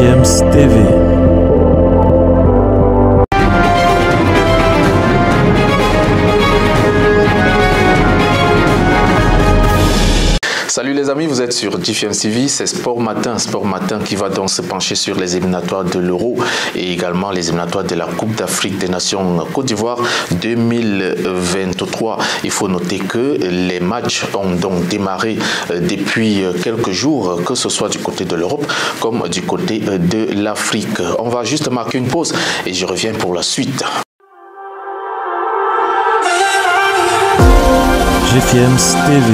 GFM's TV. Salut les amis, vous êtes sur GFM TV, c'est Sport Matin qui va donc se pencher sur les éliminatoires de l'Euro et également les éliminatoires de la Coupe d'Afrique des Nations Côte d'Ivoire 2023. Il faut noter que les matchs ont donc démarré depuis quelques jours, que ce soit du côté de l'Europe comme du côté de l'Afrique. On va juste marquer une pause et je reviens pour la suite. GFM's TV.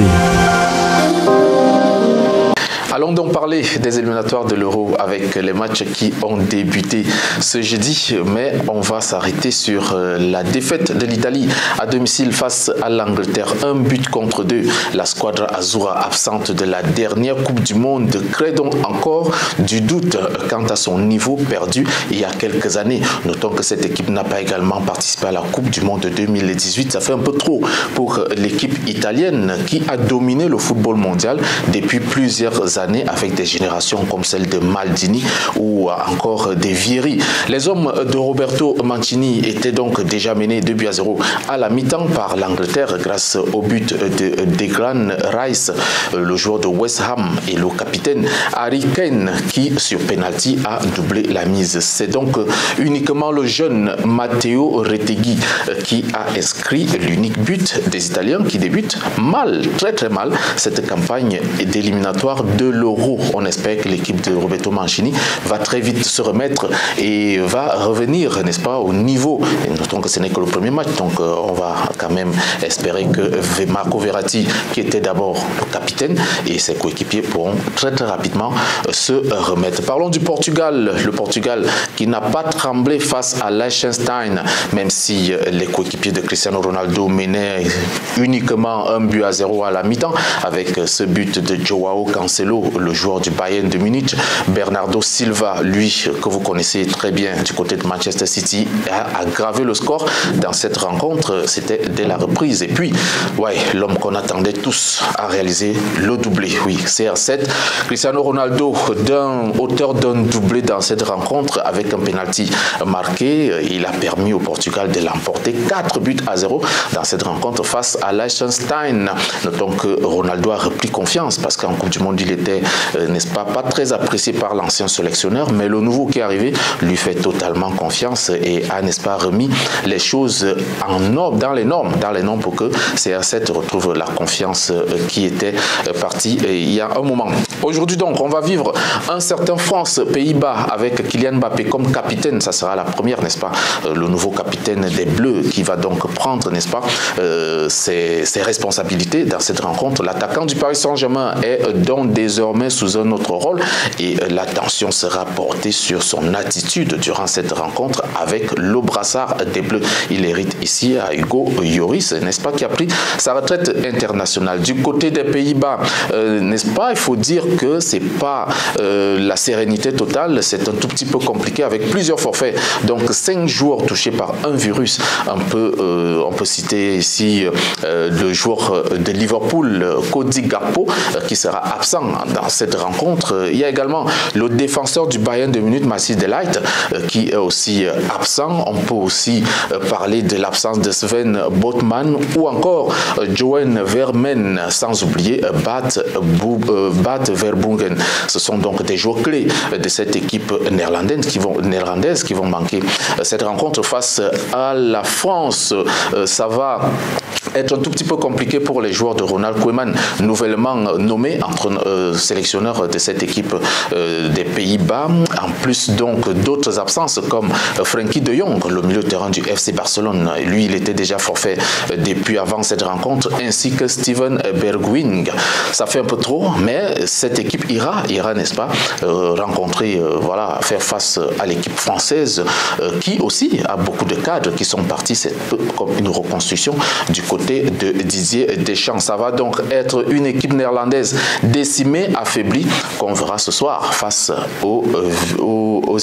Allons donc parler des éliminatoires de l'Euro avec les matchs qui ont débuté ce jeudi, mais on va s'arrêter sur la défaite de l'Italie à domicile face à l'Angleterre. 1-2. La squadra azzurra, absente de la dernière Coupe du Monde, crée donc encore du doute quant à son niveau perdu il y a quelques années. Notons que cette équipe n'a pas également participé à la Coupe du Monde 2018. Ça fait un peu trop pour l'équipe italienne qui a dominé le football mondial depuis plusieurs années, avec des générations comme celle de Maldini ou encore des Vieri. Les hommes de Roberto Mancini étaient donc déjà menés 2-0 à la mi-temps par l'Angleterre grâce au but de Declan Rice, le joueur de West Ham, et le capitaine Harry Kane qui sur penalty a doublé la mise. C'est donc uniquement le jeune Matteo Retegui qui a inscrit l'unique but des Italiens qui débutent mal, très mal, cette campagne d'éliminatoire de l'Euro. On espère que l'équipe de Roberto Mancini va très vite se remettre et va revenir, n'est-ce pas, au niveau. Et notons que ce n'est que le premier match, donc on va quand même espérer que Marco Verratti, qui était d'abord le capitaine, et ses coéquipiers pourront très rapidement se remettre. Parlons du Portugal. Le Portugal qui n'a pas tremblé face à Liechtenstein, même si les coéquipiers de Cristiano Ronaldo menaient uniquement 1-0 à la mi-temps avec ce but de Joao Cancelo, le joueur du Bayern de Munich. Bernardo Silva, lui, que vous connaissez très bien du côté de Manchester City, a aggravé le score dans cette rencontre. C'était dès la reprise. Et puis, l'homme qu'on attendait tous a réalisé le doublé. Oui, CR7. Cristiano Ronaldo, auteur d'un doublé dans cette rencontre avec un penalty marqué. Il a permis au Portugal de l'emporter 4-0 dans cette rencontre face à Liechtenstein. Notons que Ronaldo a repris confiance parce qu'en Coupe du Monde, il était, n'est-ce pas très apprécié par l'ancien sélectionneur, mais le nouveau qui est arrivé lui fait totalement confiance et a, n'est-ce pas, remis les choses dans les normes pour que CR7 retrouve la confiance qui était partie il y a un moment. Aujourd'hui donc, on va vivre un certain France-Pays-Bas avec Kylian Mbappé comme capitaine. Ça sera la première, n'est-ce pas, le nouveau capitaine des Bleus qui va donc prendre, n'est-ce pas, ses responsabilités dans cette rencontre. L'attaquant du Paris Saint-Germain est donc désormais sous un autre rôle et l'attention sera portée sur son attitude durant cette rencontre avec le brassard des Bleus. Il hérite ici à Hugo Lloris, n'est-ce pas, qui a pris sa retraite internationale. Du côté des Pays-Bas, n'est-ce pas, il faut dire que c'est pas la sérénité totale, c'est un tout petit peu compliqué avec plusieurs forfaits. Donc 5 joueurs touchés par un virus. On peut citer ici le joueur de Liverpool, Cody Gakpo, qui sera absent dans cette rencontre. Il y a également le défenseur du Bayern de Munich, Matthijs de Ligt, qui est aussi absent. On peut aussi parler de l'absence de Sven Botman ou encore Johan Vermen, sans oublier Bart Verbruggen. Ce sont donc des joueurs clés de cette équipe néerlandaise qui vont manquer cette rencontre face à la France. Ça va être un tout petit peu compliqué pour les joueurs de Ronald Koeman, nouvellement nommé sélectionneur de cette équipe des Pays-Bas. En plus donc d'autres absences comme Frenkie de Jong, le milieu de terrain du FC Barcelone. Lui, il était déjà forfait depuis avant cette rencontre, ainsi que Steven Bergwijn. Ça fait un peu trop, mais cette équipe ira, n'est-ce pas, rencontrer, faire face à l'équipe française qui aussi a beaucoup de cadres qui sont partis. C'est comme une reconstruction du côté de Didier Deschamps. Ça va donc être une équipe néerlandaise décimée mais affaibli qu'on verra ce soir face au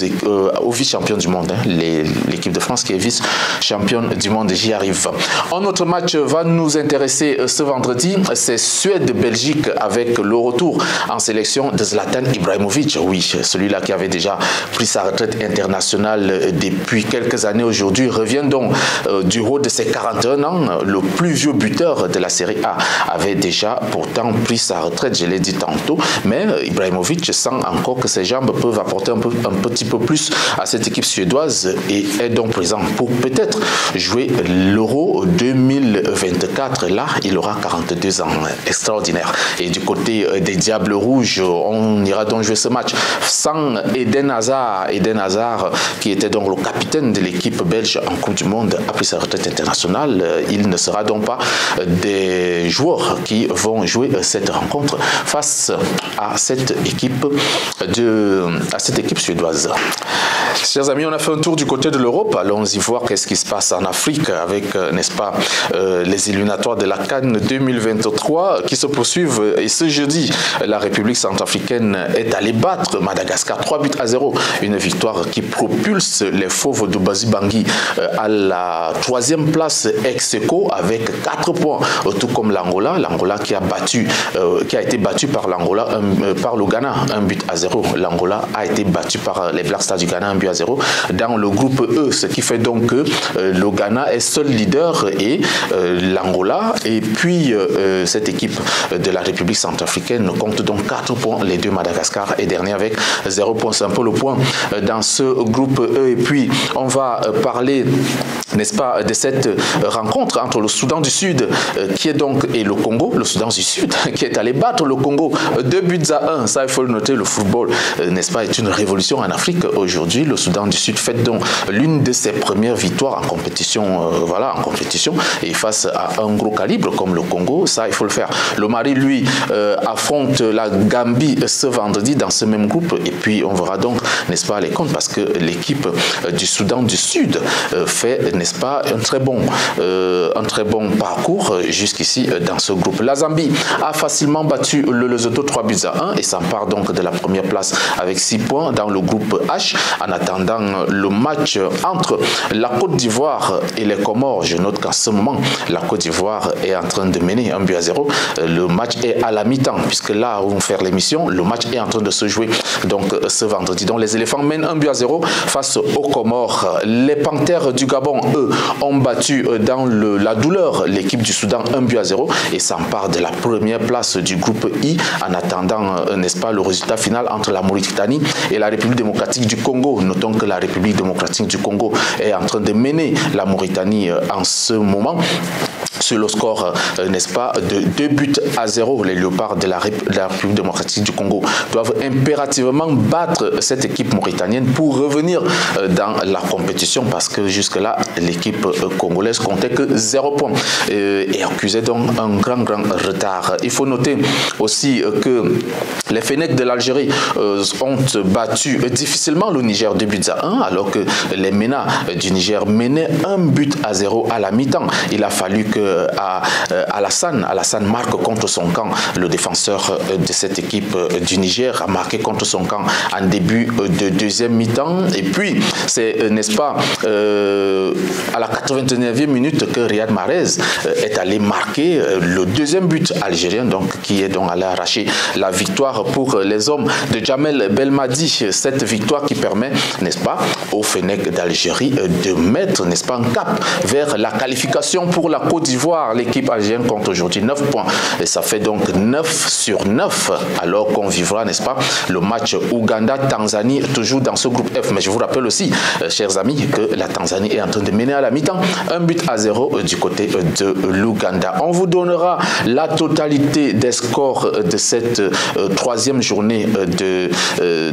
vice-champion du monde, l'équipe de France qui est vice-championne du monde. J'y arrive. Un autre match va nous intéresser ce vendredi, c'est Suède-Belgique avec le retour en sélection de Zlatan Ibrahimovic. Oui, celui-là qui avait déjà pris sa retraite internationale depuis quelques années aujourd'hui revient donc du haut de ses 41 ans. Le plus vieux buteur de la Série A avait déjà pourtant pris sa retraite, je l'ai dit tantôt, mais Ibrahimovic sent encore que ses jambes peuvent apporter un petit peu plus à cette équipe suédoise et est donc présent pour peut-être jouer l'Euro 2024. Là, il aura 42 ans, extraordinaire. Et du côté des Diables Rouges, on ira donc jouer ce match sans Eden Hazard. Eden Hazard, qui était donc le capitaine de l'équipe belge en Coupe du Monde, a pris sa retraite internationale. Il ne sera donc pas des joueurs qui vont jouer cette rencontre face à cette équipe suédoise. Chers amis, on a fait un tour du côté de l'Europe. Allons-y voir qu'est-ce qui se passe en Afrique avec, n'est-ce pas, les éliminatoires de la CAN 2023 qui se poursuivent. Et ce jeudi, la République centrafricaine est allée battre Madagascar 3-0. Une victoire qui propulse les Fauves de Bangui à la 3e place ex-aequo avec 4 points, tout comme l'Angola. L'Angola qui a été battu par le Ghana 1-0. L'Angola a été battu par les Black Stars du Ghana 1-0 dans le groupe E, ce qui fait donc que le Ghana est seul leader et l'Angola et puis cette équipe de la République centrafricaine compte donc 4 points. Les deux, Madagascar est dernier avec 0 points. C'est un peu le point dans ce groupe E. Et puis on va parler, n'est-ce pas, de cette rencontre entre le Soudan du Sud qui est donc et le Congo, le Soudan du Sud qui est allé battre le Congo 2-1. Ça, il faut le noter, le football, n'est-ce pas, est une révolution en Afrique aujourd'hui. Le Soudan du Sud fait donc l'une de ses premières victoires en compétition, et face à un gros calibre comme le Congo, ça, il faut le faire. Le Mali, lui, affronte la Gambie ce vendredi dans ce même groupe, et puis on verra donc, n'est-ce pas, les comptes, parce que l'équipe du Soudan du Sud fait, n'est-ce pas, un très bon parcours jusqu'ici dans ce groupe. La Zambie a facilement battu le Lesotho 3-1 et s'empare donc de la première place avec 6 points dans le groupe H. En attendant le match entre la Côte d'Ivoire et les Comores, je note qu'en ce moment, la Côte d'Ivoire est en train de mener 1-0. Le match est à la mi-temps, puisque là où on fait l'émission, le match est en train de se jouer donc ce vendredi. Donc les éléphants mènent 1-0 face aux Comores. Les Panthères du Gabon, eux, ont battu dans la douleur l'équipe du Soudan 1-0 et s'emparent de la première place du groupe I en attendant, n'est-ce pas, le résultat final entre la Mauritanie et la République démocratique du Congo. Notons que la République démocratique du Congo est en train de mener la Mauritanie en ce moment sur le score, n'est-ce pas, de 2-0. Les Léopards de la République démocratique du Congo doivent impérativement battre cette équipe mauritanienne pour revenir dans la compétition, parce que jusque-là, l'équipe congolaise comptait que 0 points et accusait donc un grand retard. Il faut noter aussi que les Fennecs de l'Algérie ont battu difficilement le Niger 2-1, alors que les MENA du Niger menaient 1-0 à la mi-temps. Il a fallu que Alassane marque contre son camp. Le défenseur de cette équipe du Niger a marqué contre son camp en début de deuxième mi-temps. Et puis, c'est, n'est-ce pas, à la 89e minute que Riyad Mahrez est allé marquer le deuxième but algérien, donc, qui est donc allé arracher la victoire pour les hommes de Djamel Belmadi. Cette victoire qui permet, n'est-ce pas, aux Fennecs d'Algérie de mettre, n'est-ce pas, un cap vers la qualification pour la Côte d'Ivoire. L'équipe algérienne compte aujourd'hui 9 points et ça fait donc 9 sur 9 alors qu'on vivra, n'est-ce pas, le match Ouganda-Tanzanie toujours dans ce groupe F. Mais je vous rappelle aussi, chers amis, que la Tanzanie est en train de mener à la mi-temps 1-0 du côté de l'Ouganda. On vous donnera la totalité des scores de cette troisième journée de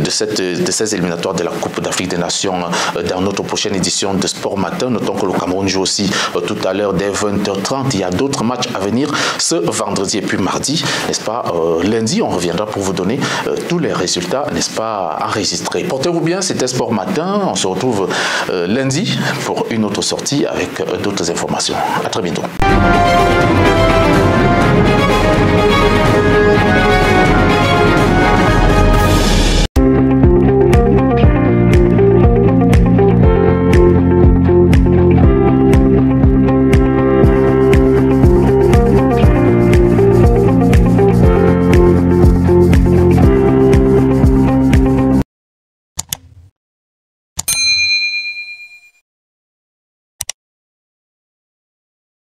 ces éliminatoires de la Coupe d'Afrique des Nations dans notre prochaine édition de Sport Matin. Notons que le Cameroun joue aussi tout à l'heure dès 20h30. Il y a d'autres matchs à venir ce vendredi et puis mardi, n'est-ce pas, lundi, on reviendra pour vous donner tous les résultats, n'est-ce pas, enregistrés. Portez-vous bien, c'était Sport Matin. On se retrouve lundi pour une autre sortie avec d'autres informations. À très bientôt.